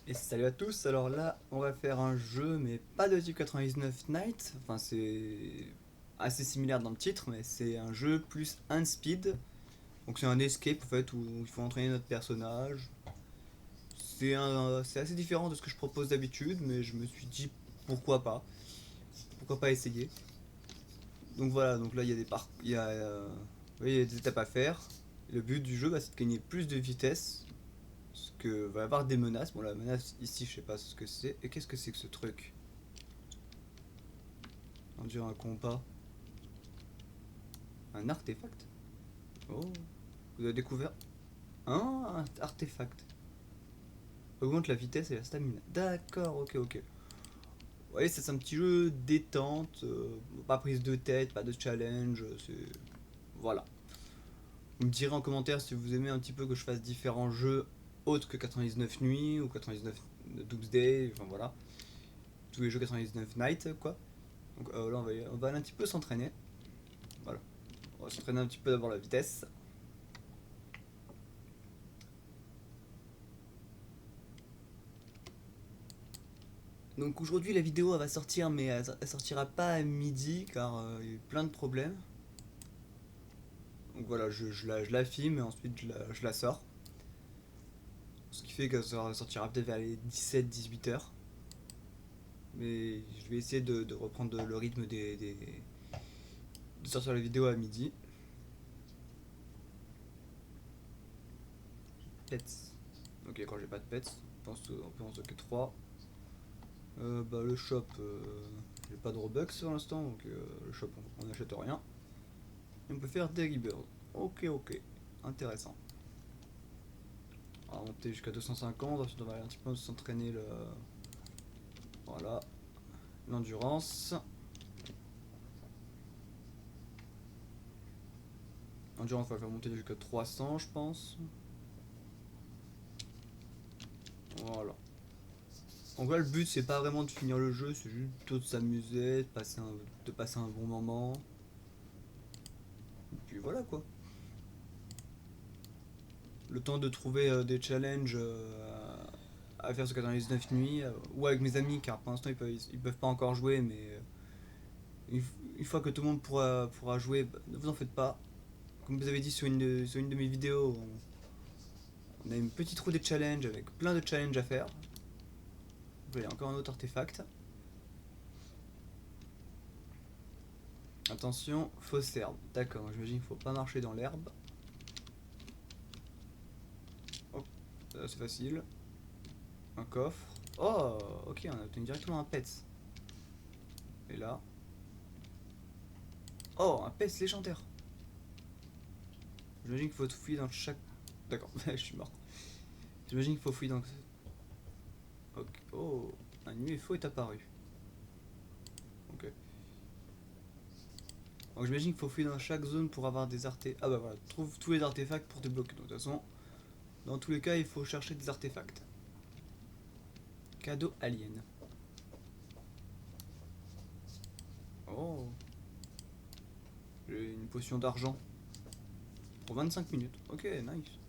Et salut à tous, alors là on va faire un jeu mais pas de type 99 Night, enfin c'est assez similaire dans le titre mais c'est un jeu plus un speed, donc c'est un escape en fait où il faut entraîner notre personnage. C'est assez différent de ce que je propose d'habitude mais je me suis dit pourquoi pas essayer. Donc voilà, donc là il y a oui, il y a des étapes à faire. Le but du jeu c'est de gagner plus de vitesse, parce que va y avoir des menaces. Bon, la menace ici je sais pas ce que c'est. Et qu'est-ce que c'est que ce truc? On dirait un compas. Un artefact. Oh, vous avez découvert un artefact. Augmente la vitesse et la stamina. D'accord, ok, ok. Ouais, c'est un petit jeu détente, pas prise de tête, pas de challenge. Voilà. Vous me direz en commentaire si vous aimez un petit peu que je fasse différents jeux autres que 99 nuits ou 99 Doomsday, enfin voilà. Tous les jeux 99 Night, quoi. Donc là, on va aller un petit peu s'entraîner. Voilà. On va s'entraîner un petit peu d'abord la vitesse. Donc aujourd'hui la vidéo elle va sortir mais elle sortira pas à midi car il y a eu plein de problèmes. Donc voilà, je la filme et ensuite je la sors. Ce qui fait que ça sortira peut-être vers les 17-18 heures. Mais je vais essayer de reprendre le rythme de sortir la vidéo à midi. Pets. Ok, quand j'ai pas de pets, on peut en stocker 3. Bah le shop, j'ai pas de Robux pour l'instant, donc le shop on n'achète rien. Et on peut faire des rebirths. Ok, ok, intéressant. On va monter jusqu'à 250, ensuite on va aller un petit peu s'entraîner voilà, l'endurance. L'endurance on va faire monter jusqu'à 300 je pense. Voilà. Donc là le but c'est pas vraiment de finir le jeu, c'est juste plutôt de s'amuser, de passer un bon moment. Et puis voilà quoi. Le temps de trouver des challenges à faire sur 99 nuits, ou avec mes amis, car pour l'instant ils peuvent pas encore jouer, mais une fois que tout le monde pourra jouer, bah, ne vous en faites pas. Comme vous avez dit sur une de mes vidéos, on a une petite roue des challenges avec plein de challenges à faire. Vous voyez, encore un autre artefact. Attention, fausse herbe. D'accord, j'imagine qu'il faut pas marcher dans l'herbe. Oh, c'est facile. Un coffre. Oh, ok, on a obtenu directement un pet. Et là. Oh, un pet légendaire. J'imagine qu'il faut fouiller dans chaque. D'accord, je suis mort. J'imagine qu'il faut fouiller dans. Ok. Oh, un UFO est apparu. Ok. Donc j'imagine qu'il faut fouiller dans chaque zone pour avoir des artefacts. Ah bah voilà, trouve tous les artefacts pour débloquer. Donc de toute façon, dans tous les cas, il faut chercher des artefacts. Cadeau alien. Oh, j'ai une potion d'argent pour 25 minutes. Ok, nice.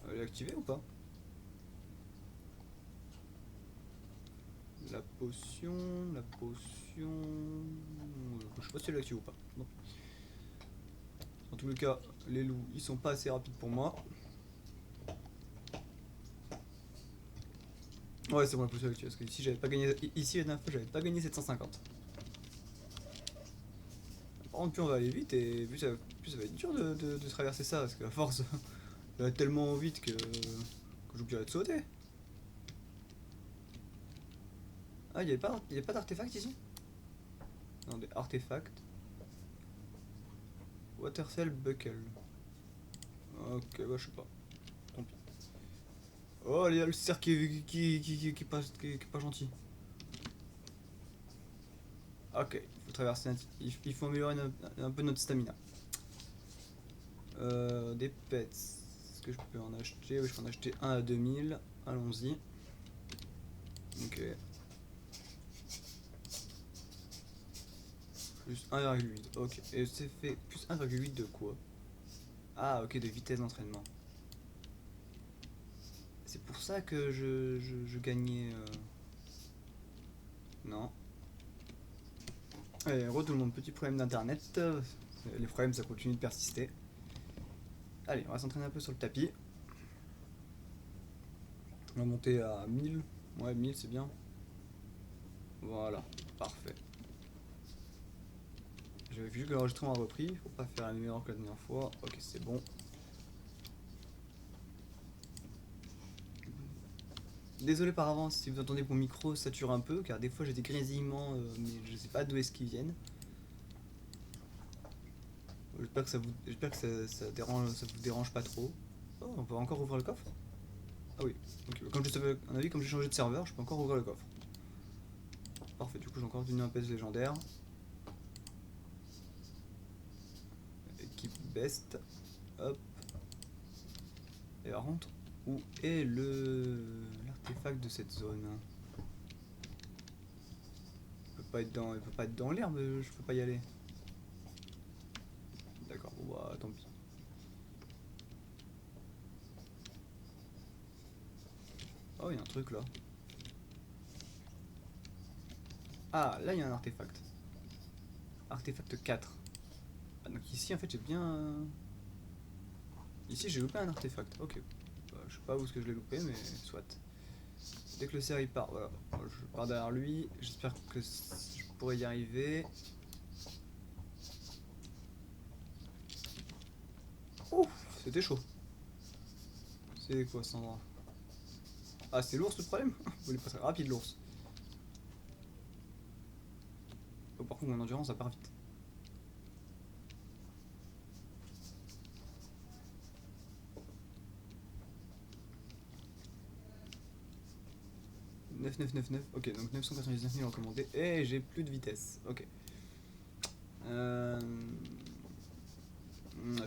Elle est activée ou pas? La potion, la potion. Je sais pas si elle est active ou pas. Bon. En tous les cas, les loups, ils sont pas assez rapides pour moi. Ouais, c'est bon, la potion est active. Parce que ici, j'avais pas gagné. Ici, la dernière fois, j'avais pas gagné 750. Par contre, plus on va aller vite et plus ça va être dur de traverser ça. Parce que la force, ça va tellement vite que j'oublierai de sauter. Ah, y a pas d'artefact ici? Non, des artefacts. Watercell Buckle. Ok, bah je sais pas. Tant pis. Oh, il y a le cerf qui est pas gentil. Ok, il faut traverser. Il faut améliorer un peu notre stamina. Des pets. Est-ce que je peux en acheter? Oui, je peux en acheter un à 2000. Allons-y. Ok. Plus 1,8. Ok. Et c'est fait plus 1,8 de quoi? Ah, ok, de vitesse d'entraînement. C'est pour ça que je gagnais... Non. Allez, re tout le monde, petit problème d'internet. Les problèmes ça continue de persister. Allez, on va s'entraîner un peu sur le tapis. On va monter à 1000. Ouais, 1000 c'est bien. Voilà, parfait. J'avais vu que l'enregistrement a repris, faut pas faire la même erreur que la dernière fois. Ok, c'est bon. Désolé par avance si vous entendez que mon micro sature un peu, car des fois j'ai des grésillements, mais je sais pas d'où est-ce qu'ils viennent. J'espère que ça vous dérange pas trop. Oh, on peut encore ouvrir le coffre. Ah oui, ok. Comme j'ai changé de serveur, je peux encore ouvrir le coffre. Parfait, du coup j'ai encore obtenu un PS légendaire. Équipe best. Hop. Et par contre, où est l'artefact de cette zone? Il peut pas être dans l'herbe, je peux pas y aller. D'accord, bon bah tant pis. Oh, il y a un truc là. Ah, là il y a un artefact. Artefact 4. Ah, donc ici en fait j'ai bien... Ici j'ai loupé un artefact, ok. Bah, je sais pas où est-ce que je l'ai loupé, mais soit. Dès que le cerf il part, voilà. Je pars derrière lui, j'espère que je pourrai y arriver. Ouf, c'était chaud. C'est quoi cet endroit? Ah, c'est l'ours le problème? Il est pas très rapide l'ours. Oh, par contre mon endurance ça part vite. « 9999, ok, donc 999 000 recommandés. Et j'ai plus de vitesse, ok.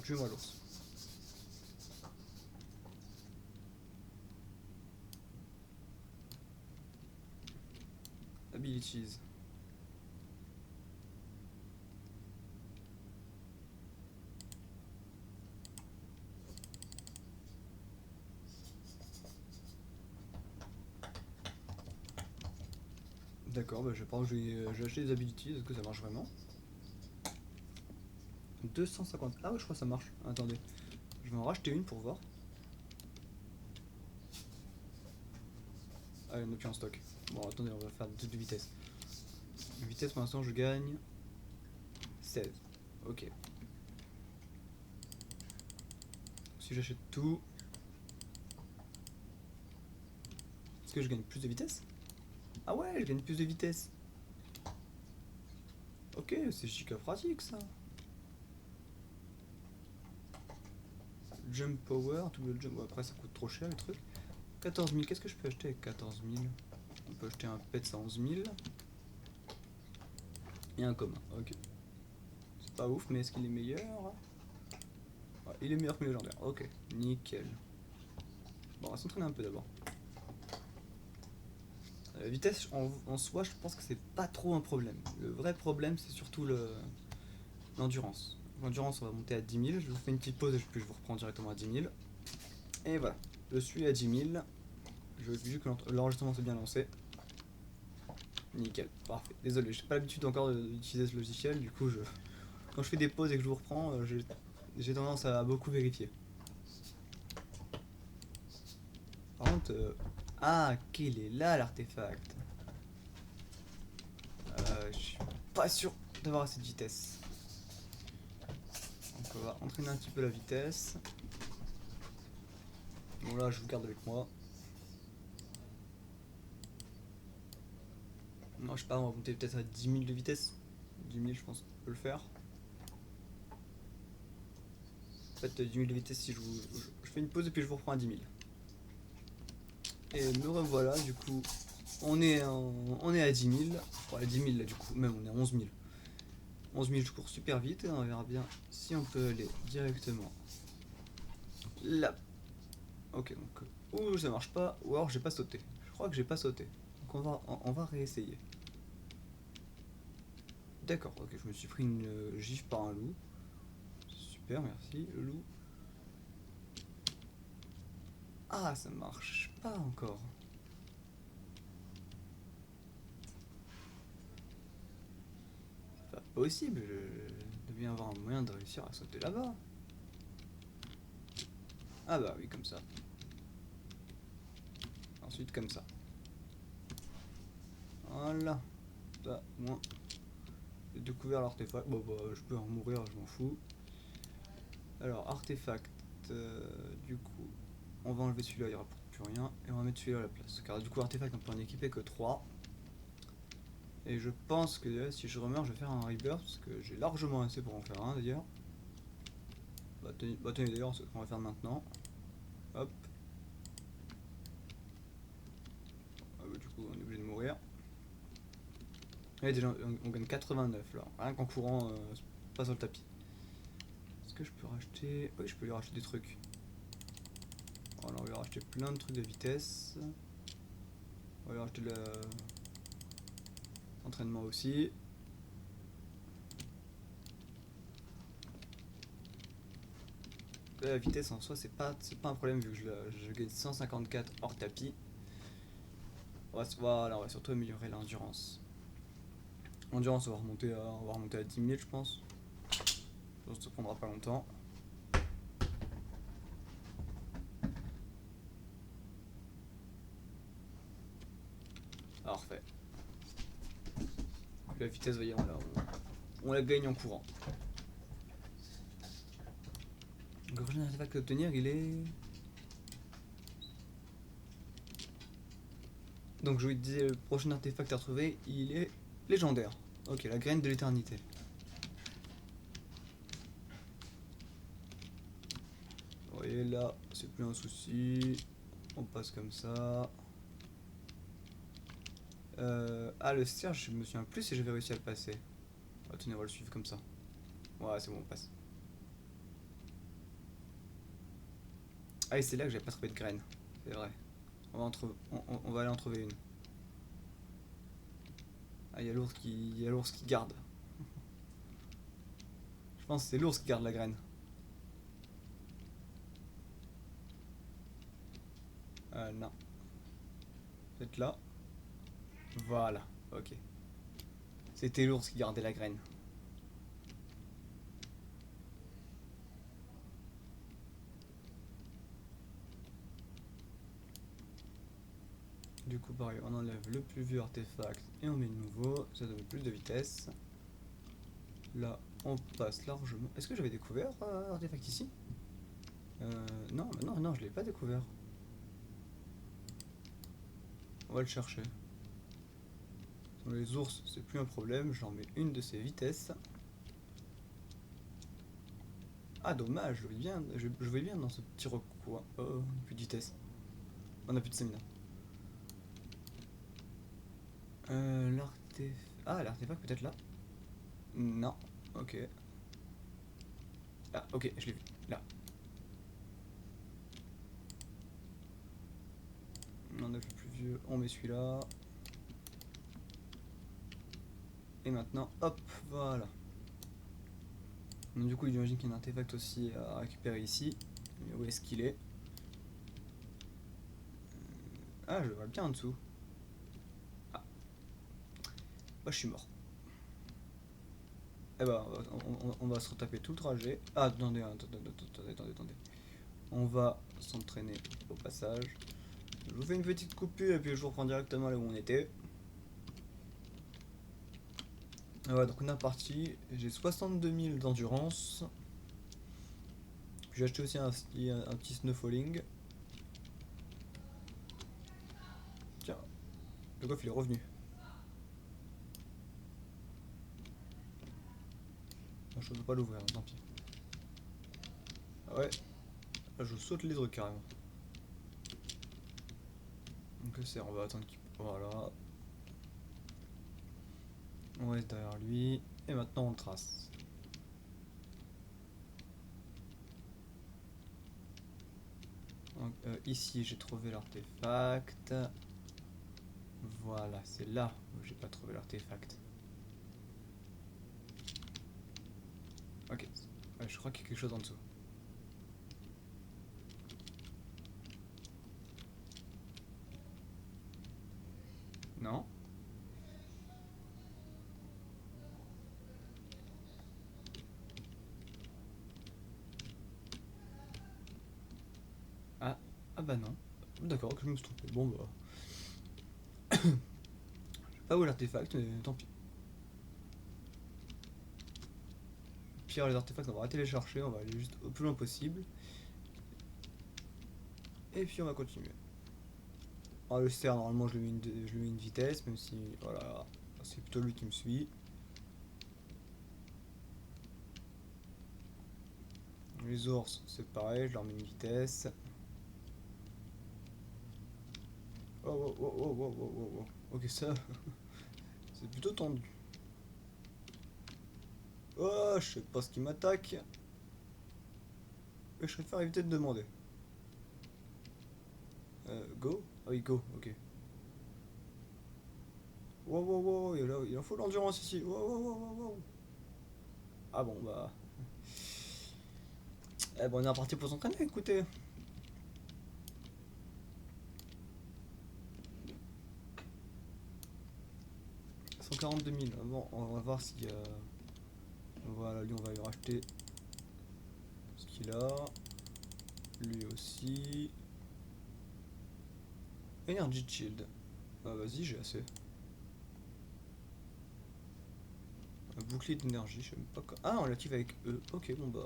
Tuez-moi l'ours. Abilities. D'accord, bah je pense que j'ai acheté des abilities, est-ce que ça marche vraiment? 250, ah ouais je crois que ça marche, attendez. Je vais en racheter une pour voir. Ah il n'y en a plus en stock. Bon attendez, on va faire de vitesse. Vitesse pour l'instant je gagne 16, ok. Si j'achète tout, est-ce que je gagne plus de vitesse? Ah ouais, je gagne plus de vitesse. Ok, c'est giga pratique ça. Jump power, double jump, bon, après ça coûte trop cher les trucs. 14 000, qu'est-ce que je peux acheter avec 14 000? On peut acheter un pet à 11 000. Et un commun, ok. C'est pas ouf, mais est-ce qu'il est meilleur? Ouais, il est meilleur que le légendaire, ok, nickel. Bon, on va s'entraîner un peu d'abord. La vitesse en soi, je pense que c'est pas trop un problème. Le vrai problème, c'est surtout l'endurance. L'endurance, on va monter à 10 000. Je vous fais une petite pause et puis je vous reprends directement à 10 000. Et voilà, je suis à 10 000. Vu que l'enregistrement s'est bien lancé. Nickel, parfait. Désolé, j'ai pas l'habitude encore d'utiliser ce logiciel, du coup, quand je fais des pauses et que je vous reprends, j'ai tendance à beaucoup vérifier. Par contre, ah, qu'il est là l'artefact. Je suis pas sûr d'avoir assez de vitesse. Donc on va entraîner un petit peu la vitesse. Bon là, je vous garde avec moi. Non, je sais pas, on va monter peut-être à 10 000 de vitesse. 10 000, je pense qu'on peut le faire. En fait, 10 000 de vitesse, si je fais une pause et puis je vous reprends à 10 000. Et me revoilà, du coup, on est à 10 000. Bon, à 10 000 là, du coup, même on est à 11 000. 11 000, je cours super vite et on verra bien si on peut aller directement là. Ok, donc, ou ça marche pas, ou alors j'ai pas sauté. Je crois que j'ai pas sauté. Donc on va réessayer. D'accord, ok, je me suis pris une gifle par un loup. Super, merci, le loup. Ah, ça marche pas encore. C'est pas possible, je dois bien avoir un moyen de réussir à sauter là-bas. Ah bah oui, comme ça. Ensuite comme ça. Voilà. Ça, moi, j'ai découvert l'artefact. Bon bah, je peux en mourir, je m'en fous. Alors, artefact. Du coup, on va enlever celui-là, il rapporte plus rien. Et on va mettre celui-là à la place. Car du coup, artefact, on peut en équiper que 3. Et je pense que si je remeurs, je vais faire un rebirth. Parce que j'ai largement assez pour en faire un d'ailleurs. Bah tenez d'ailleurs, c'est ce qu'on va faire maintenant. Hop. Ah, bah, du coup, on est obligé de mourir. Et déjà, on gagne 89 là. Rien qu'en courant, pas sur le tapis. Est-ce que je peux racheter... Oui, je peux lui racheter des trucs. Alors, on va lui racheter plein de trucs de vitesse. On va lui racheter de l'entraînement aussi. La vitesse en soi, c'est pas un problème vu que je gagne 154 hors tapis. Voilà, on va surtout améliorer l'endurance. L'endurance, on va remonter à 10 000, je pense. Ça prendra pas longtemps. Parfait. La vitesse, voyez, on la gagne en courant. Le prochain artefact à obtenir, il est... Donc je vous disais, le prochain artefact à retrouver, il est légendaire. Ok, la graine de l'éternité. Vous voyez là, c'est plus un souci. On passe comme ça. Ah, le cierge, je me souviens plus si j'avais réussi à le passer. Attendez, on va le suivre comme ça. Ouais, c'est bon, on passe. Ah, et c'est là que j'ai pas trouvé de graines. C'est vrai. On va aller en trouver une. Ah, il y a l'ours qui garde. Je pense que c'est l'ours qui garde la graine. Non. Peut-être là. Voilà, ok. C'était l'ours qui gardait la graine. Du coup, pareil, on enlève le plus vieux artefact et on met le nouveau. Ça donne plus de vitesse. Là, on passe largement. Est-ce que j'avais découvert artefact ici? Non, non, je l'ai pas découvert. On va le chercher. Dans les ours, c'est plus un problème. J'en mets une de ces vitesses. Ah, dommage, je voyais bien dans ce petit recoin. Oh, on n'a plus de vitesse. On n'a plus de stamina. L'artefact. Ah, l'artefact peut-être là? Non, ok. Ah, ok, je l'ai vu. Là. On enlève le plus vieux, on met celui-là. Et maintenant, hop, voilà. Donc, du coup, j'imagine qu'il y a un artefact aussi à récupérer ici. Mais où est-ce qu'il est? Ah, je le vois bien en dessous. Ah, bah, je suis mort. Eh ben, on va se retaper tout le trajet. Ah, attendez. On va s'entraîner au passage. Je vous fais une petite coupure et puis je vous reprends directement là où on était. Voilà, donc on est parti. J'ai 62 000 d'endurance. J'ai acheté aussi un petit snowfalling. Tiens, le coffre il est revenu. Je ne peux pas l'ouvrir, tant pis. Ah ouais, là, je saute les trucs carrément. Donc c'est, on va attendre qu'il... Voilà. On reste derrière lui. Et maintenant on le trace. Donc ici j'ai trouvé l'artefact. Voilà, c'est là où j'ai pas trouvé l'artefact. Ok, ouais, je crois qu'il y a quelque chose en dessous. Non. Ah, ah bah non. D'accord, que je me suis trompé. Bon bah. Pas où l'artefact, mais tant pis. Pire, les artefacts, on va arrêter de les chercher, on va aller juste au plus loin possible. Et puis on va continuer. Alors le cerf, normalement, je lui mets une vitesse, même si, voilà, c'est plutôt lui qui me suit. Les ours, c'est pareil, je leur mets une vitesse. Oh, oh, oh, oh, oh, oh, oh, oh. Ok, ça, c'est plutôt tendu. Oh, je sais pas ce qui m'attaque. Mais je préfère éviter de demander. Go? Ah oui, go, ok. Wow, wow, wow, il en faut de l'endurance ici. Wow, wow, wow, wow, wow. Ah bon, bah. Eh bon, on est reparti pour s'entraîner, écoutez. 142 000. Bon, on va voir si. Voilà, lui, on va lui racheter ce qu'il a. Lui aussi. Energy Shield. Bah, vas-y, j'ai assez. Un bouclier d'énergie, je sais même pas quoi. Ah, on l'active avec E. Ok, bon, bah.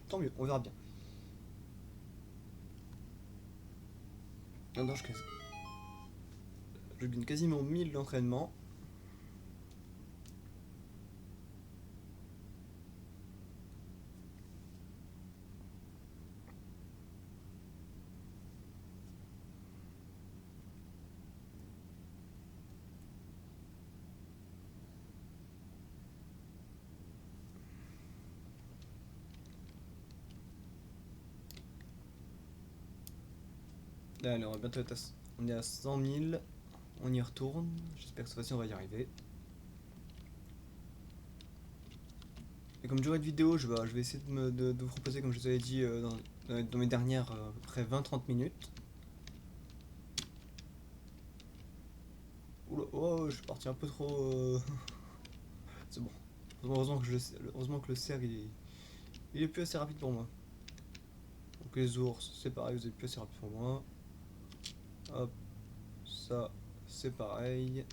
Tant mieux, on verra bien. Non, non, je gagne quasiment 1000 d'entraînement. Allez, on va bientôt être à... On est à 100 000. On y retourne. J'espère que cette fois-ci on va y arriver. Et comme durée de vidéo, je vais essayer de vous proposer, comme je vous avais dit dans mes dernières à peu près 20-30 minutes. Oula, oh, je suis parti un peu trop. C'est bon. Heureusement que le cerf il est plus assez rapide pour moi. Donc les ours, c'est pareil, vous êtes plus assez rapide pour moi. Hop, ça, c'est pareil.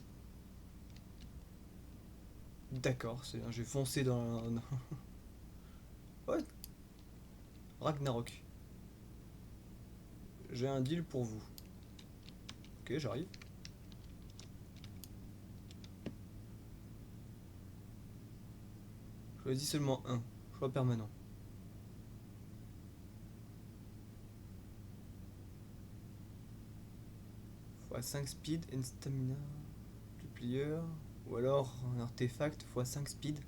D'accord, c'est j'ai foncé dans. Ouais, Ragnarok. J'ai un deal pour vous. Ok, j'arrive. Choisis seulement un. Choix permanent. x5 speed and stamina. Plieur. Ou alors un artefact x5 speed.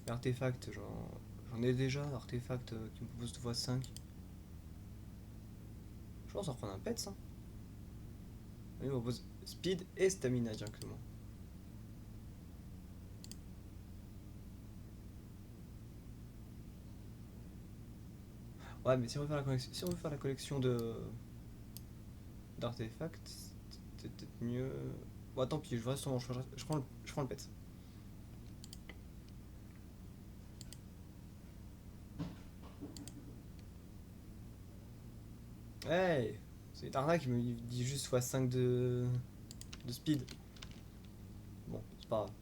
L'artefact, j'en ai déjà, artefact qui me propose 2x5. Je pense en prendre un pet, ça. Il me propose speed et stamina directement. Ouais, mais si on veut faire la collection, si on veut faire la collection d'artefacts, c'est peut-être mieux. Bon, tant pis, je reste sur mon choix. Je prends le pet. Hey, c'est Darna qui me dit juste x5 de speed. Bon, c'est pas grave.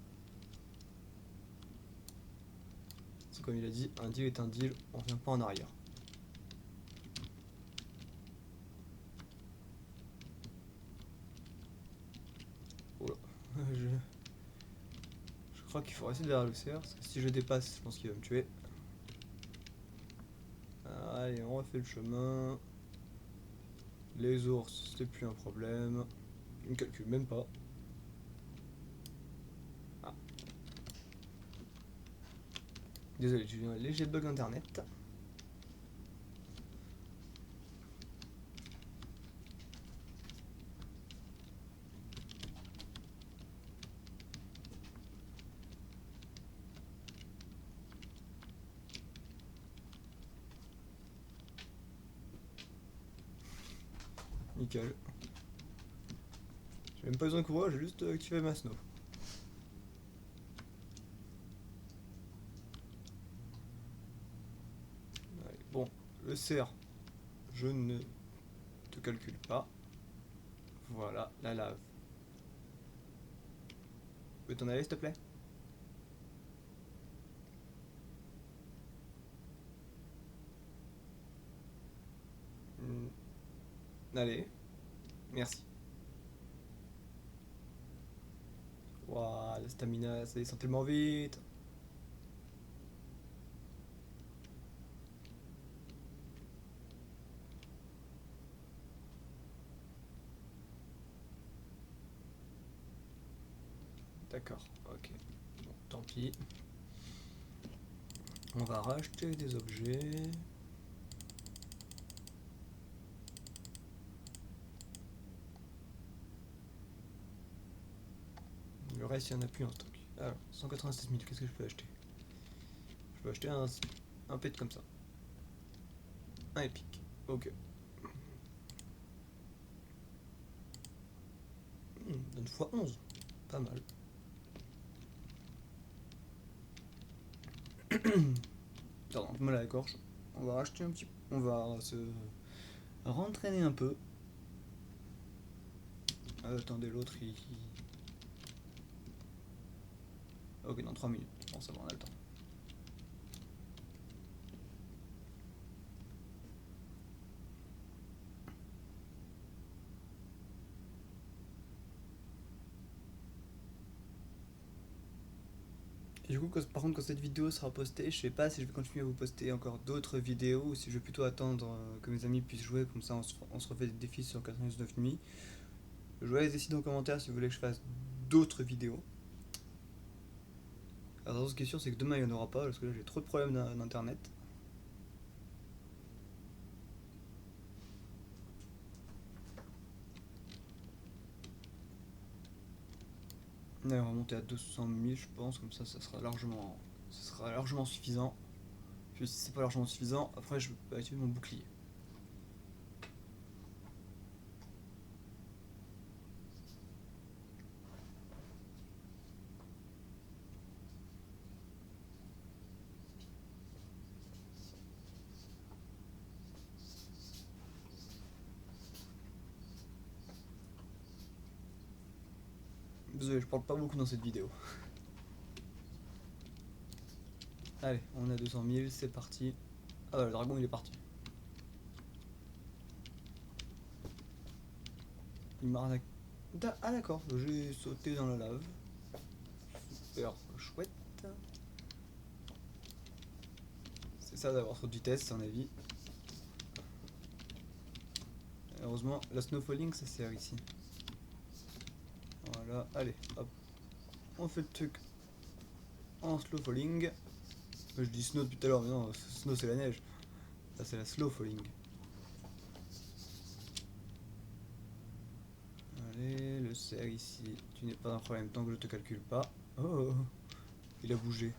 C'est comme il a dit, un deal est un deal, on revient pas en arrière. Oh là. Je crois qu'il faut rester derrière le cerf, parce que si je dépasse, je pense qu'il va me tuer. Allez, on refait le chemin. Les ours, c'est plus un problème. Il me calcule même pas. Ah. Désolé, j'ai eu un léger bug internet. Nickel. J'ai même pas besoin de courir, j'ai juste activé ma snow. Allez, bon, le cerf, je ne te calcule pas. Voilà, la lave. Tu peux t'en aller s'il te plaît? Hmm, allez, merci. Waouh, la stamina, ça descend tellement vite. D'accord, ok. Bon, tant pis. On va racheter des objets. Le reste, il n'y en a plus en stock. Alors, 187 000, qu'est-ce que je peux acheter? Je peux acheter un pet comme ça. Un épique. Ok. Donne x11. Pas mal. Pardon, mal à la gorge. On va racheter un petit. On va se rentraîner un peu. Attendez, l'autre il. Ok, dans 3 minutes. Bon, ça va, on a le temps. Et du coup, par contre, quand cette vidéo sera postée, je sais pas si je vais continuer à vous poster encore d'autres vidéos ou si je vais plutôt attendre que mes amis puissent jouer, comme ça on se refait des défis sur 99 nuits. Je vous laisse décider en commentaire si vous voulez que je fasse d'autres vidéos. Alors, ce qui est sûr, c'est que demain il n'y en aura pas parce que là j'ai trop de problèmes d'internet. Là, on va monter à 200 000, je pense, comme ça ça sera largement suffisant. Puis si c'est pas largement suffisant, après je peux activer mon bouclier. Désolé, je parle pas beaucoup dans cette vidéo. Allez, on a 200 000, c'est parti. Ah bah le dragon il est parti. Il m'a arnaqué. Ah d'accord, j'ai sauté dans la lave. Super chouette. C'est ça d'avoir trop de vitesse, à mon avis. Heureusement, la snowfalling ça sert ici. Voilà, allez, hop. On fait le truc en slow falling. Je dis snow depuis tout à l'heure, mais non, snow c'est la neige. Là c'est la slow falling. Allez, le cerf ici, tu n'es pas un problème tant que je te calcule pas. Oh, il a bougé.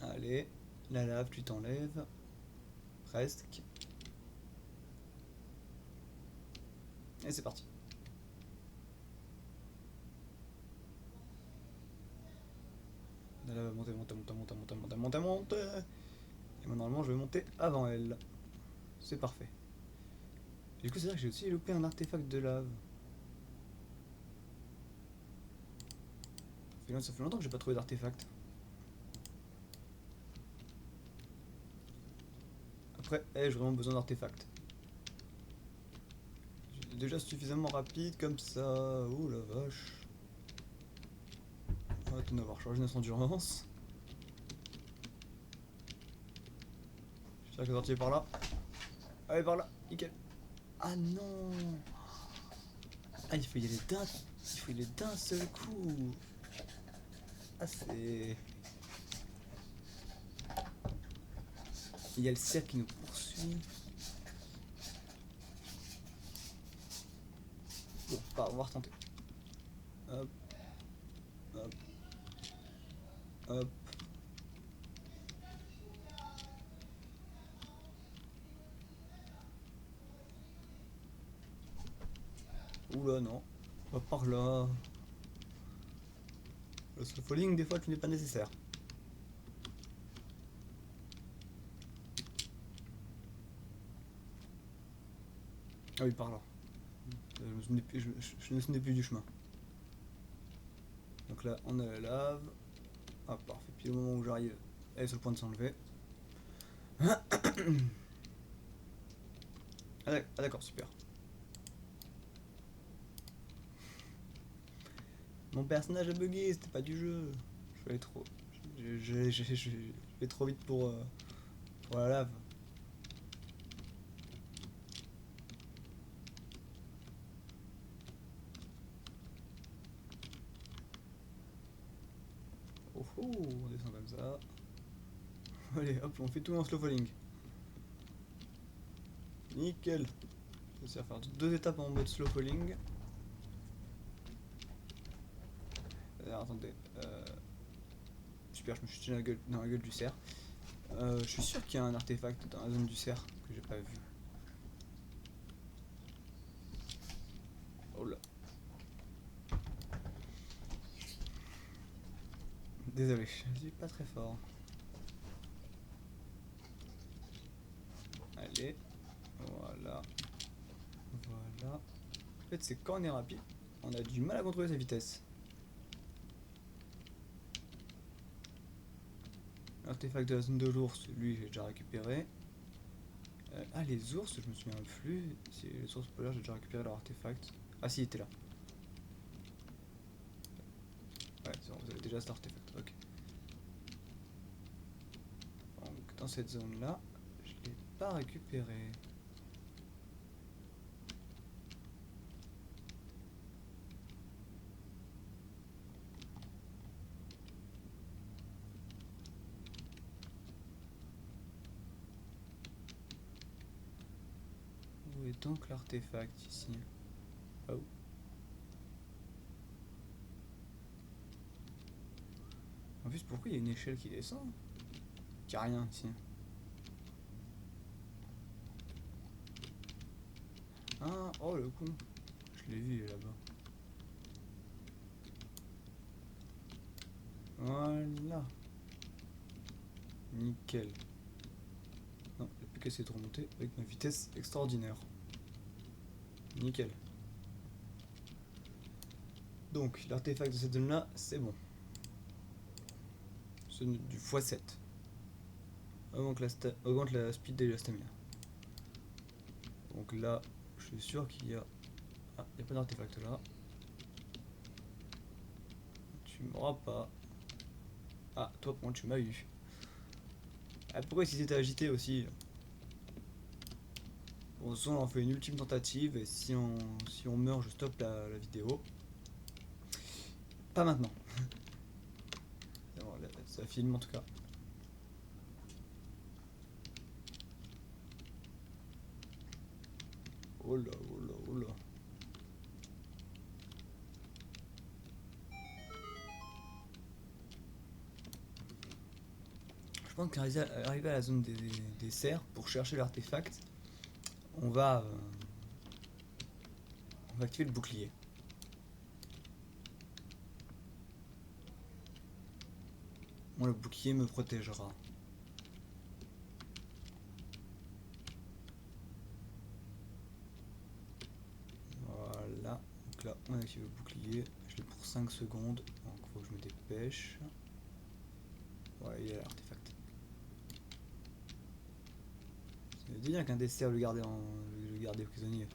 Allez, la lave, tu t'enlèves. Presque. Et c'est parti. La lave va monter, monter, monter, monter, monter, monter, monter, monter. Et moi normalement je vais monter avant elle. C'est parfait. Du coup c'est vrai que j'ai aussi loupé un artefact de lave. Ça fait longtemps que j'ai pas trouvé d'artefact. Après, j'ai vraiment besoin d'artefacts. J'ai déjà suffisamment rapide comme ça. Oh la vache. On va tout avoir chargé notre endurance. J'espère que sorti par là. Allez par là, nickel. Ah non. Ah il faut y aller d'un seul coup. Ah c'est. Il y a le cerf qui nous poursuit. Bon, on va retenter. Hop, hop, hop. Oula, non. Pas par là. Le scaffolding, des fois, tu n'es pas nécessaire. Ah oui, par là. Je ne me souvenais plus du chemin. Donc là, on a la lave. Ah, parfait. Puis au moment où j'arrive, elle est sur le point de s'enlever. Ah d'accord, super. Mon personnage a bugué, c'était pas du jeu. Je vais trop. Je vais trop vite pour la lave. Oh oh, on descend comme ça. Allez, hop, on fait tout en slow falling. Nickel. Je vais faire 2 étapes en mode slow falling. Alors, attendez. Super, je me suis tiré dans la gueule du cerf. Je suis sûr qu'il y a un artefact dans la zone du cerf que j'ai pas vu. Oh là. Désolé, je suis pas très fort. Allez, voilà. Voilà. En fait, c'est quand on est rapide, on a du mal à contrôler sa vitesse. L'artefact de la zone de l'ours, lui j'ai déjà récupéré. Ah, les ours, je me souviens plus. Si les ours polaires, j'ai déjà récupéré leur artefact. Ah, si, il était là. Ouais, c'est bon, vous avez déjà cet artefact. Ok. Donc, dans cette zone là, je l'ai pas récupéré. Où est donc l'artefact ici? Oh. En plus, pourquoi il y a une échelle qui descend? Il n'y a rien ici. Ah, oh le con. Je l'ai vu, il est là-bas. Voilà. Nickel. Non, il n'y a plus qu'à essayer de remonter avec ma vitesse extraordinaire. Nickel. Donc, l'artefact de cette zone là, c'est bon. C'est du x7. Augmente la speed et la stamina. Donc là, je suis sûr qu'il y a... Ah, il n'y a pas d'artefact là. Tu m'auras pas. Ah, toi, bon, tu m'as eu. Ah, pourquoi si c'était agité aussi? Bon, de toute façon, on fait une ultime tentative et si on meurt, je stoppe la vidéo. Pas maintenant. Bon, là, ça filme en tout cas. Oh là, oh là, oh là. Je pense qu'arriver à la zone des cerfs pour chercher l'artefact, on va activer le bouclier. Moi, le bouclier me protégera. Voilà. Donc là, on active le bouclier. Je l'ai pour 5 secondes. Donc, faut que je me dépêche. Voilà, il y a l'artefact. Ça veut dire qu'un des cerfs le garder prisonnier.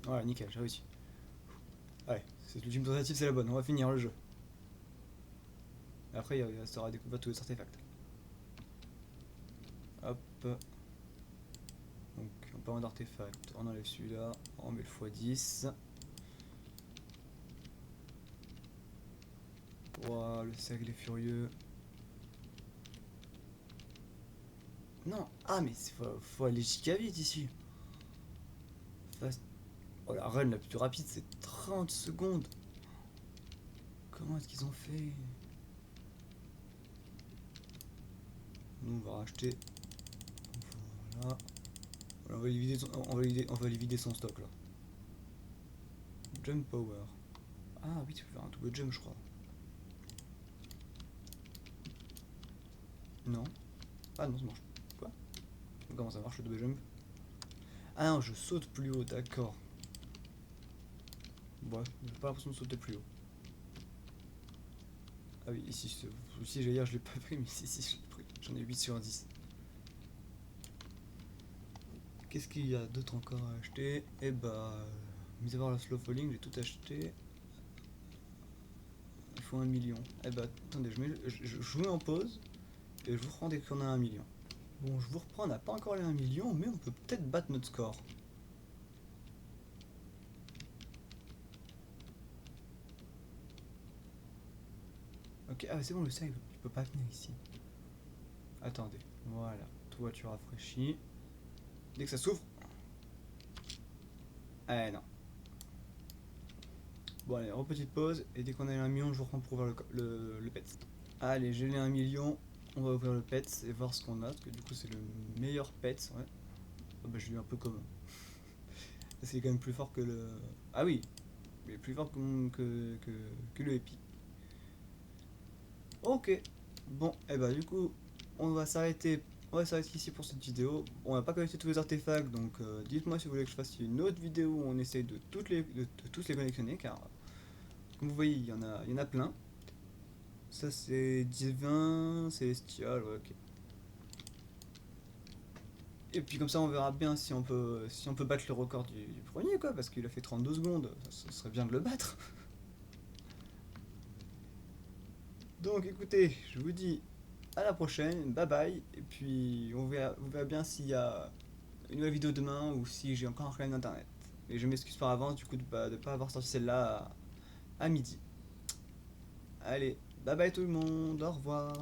Voilà, nickel, j'ai réussi. Allez, c'est l'ultime tentative, c'est la bonne. On va finir le jeu. Après, il restera découvert tous les artefacts. Hop. Donc, on parle d'artefacts. On enlève celui-là. On met le x10. Ouah, le cercle est furieux. Non, ah mais faut aller giga vite ici. Fast. Oh, la run la plus rapide c'est 30 secondes. Comment est-ce qu'ils ont fait? Nous on va racheter. Voilà. On va lui vider on va lui vider son stock là. Jump power. Ah oui, tu peux faire un double jump, je crois. Non. Ah non, ça marche. Quoi? Comment ça marche le double jump? Ah non, je saute plus haut, d'accord. Bon, j'ai pas l'impression de sauter plus haut. Ah oui, ici j'allais dire je l'ai pas pris, mais ici je l'ai pris. J'en ai 8 sur 10. Qu'est-ce qu'il y a d'autre encore à acheter? Eh bah, mis à part le slow falling, j'ai tout acheté. Il faut 1 million. Eh bah, attendez, je vous mets en pause et je vous reprends dès qu'on a 1 million. Bon, je vous reprends, on n'a pas encore les 1 million, mais on peut peut-être battre notre score. Ok, ah c'est bon, le save, il peut pas venir ici. Attendez, voilà, toi tu rafraîchis. Dès que ça s'ouvre. Eh non. Bon allez, petite pause, et dès qu'on a les 1 million, je vous reprends pour ouvrir le pet. Allez, j'ai les 1 million, on va ouvrir le pet et voir ce qu'on a, parce que du coup c'est le meilleur pet, ouais. Ah bah je l'ai un peu comme... C'est quand même plus fort que le... Ah oui, il est plus fort que le Epi. Ok, bon, et bah du coup, on va s'arrêter ici pour cette vidéo. On n'a pas collecté tous les artefacts, donc dites-moi si vous voulez que je fasse une autre vidéo où on essaye de tous les collectionner, car comme vous voyez, il y en a plein. Ça c'est divin, célestial, ouais, ok. Et puis comme ça on verra bien si on peut battre le record du premier, quoi, parce qu'il a fait 32 secondes, ça serait bien de le battre. Donc écoutez, je vous dis à la prochaine, bye bye, et puis on verra bien s'il y a une nouvelle vidéo demain ou si j'ai encore un problème d'internet. Et je m'excuse par avance du coup de pas avoir sorti celle-là à midi. Allez, bye bye tout le monde, au revoir.